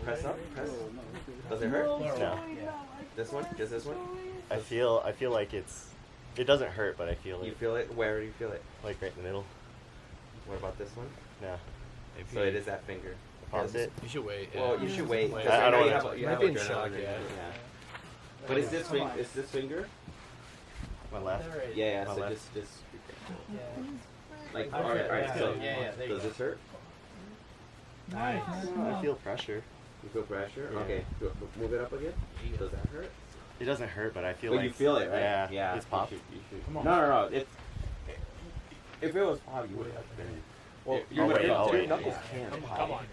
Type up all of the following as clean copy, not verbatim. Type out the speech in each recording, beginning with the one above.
Press up. Press. Does it hurt? No. This one? Just this one? I feel like it doesn't hurt, but I feel You it. feel it? Where do you feel it? Like right in the middle. What about this one? No. So it is that finger. Opposite. You should wait. Yeah. Well, you should wait. Wait. Because I don't you wanna- have, you might have be a in adrenaline shock, in yeah. it, But is this finger? Is this finger? My left. Yeah. My So left. just be careful. Yeah. Like, Okay, alright. yeah, So yeah, there you does go. this hurt? Nice. I feel pressure. You feel pressure? Yeah. Okay. Move it up again. Does that hurt? It doesn't hurt, but I feel But like you feel it, right? Yeah. Yeah. It's popped. You should. Come on. No. It's if it was pop, you would have been. Well, I'll wait, I'll your wait. knuckles can't pop. Come on.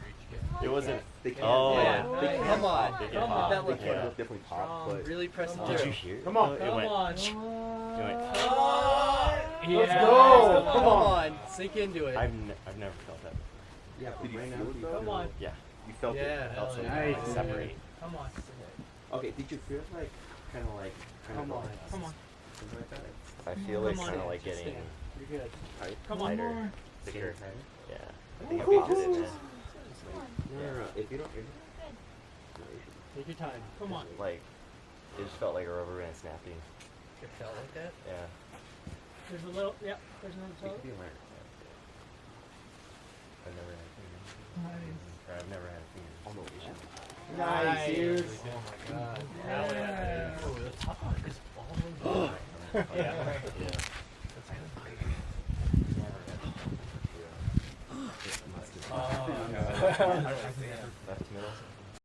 It wasn't. They can't. Oh. Yeah. They Nice. can't Come on. pop. They Come can on. pop. That They look can't Yeah. definitely pop, but Really press Did through. you hear? Come on. It Come went. on. It went. Yeah. Let's go. Come on. Sink into it. I've never felt that. yeah. Did you right feel now, it you though? Come on. Yeah. You felt Yeah. it. Hell Felt yeah. something Nice. separate. Come on. Okay. Did you feel like kind of like Come on. Come on. something like that? I feel it Come on. kind of like Just getting You're good. Tight? Come on. lighter, thicker. Tighter? Yeah. I think Okay, I'm just- good. just- No. If you don't. Take your time. Come on. Like, it just felt like a rubber band snapping. It felt like that. Yeah. There's a little, yep, there's another It toe. could be alright. I've never had fingers. Or I've never had fingers. Oh no, we should. Nice, dude. Oh my god. Hell yeah. Oh, the top part is all over. Yeah.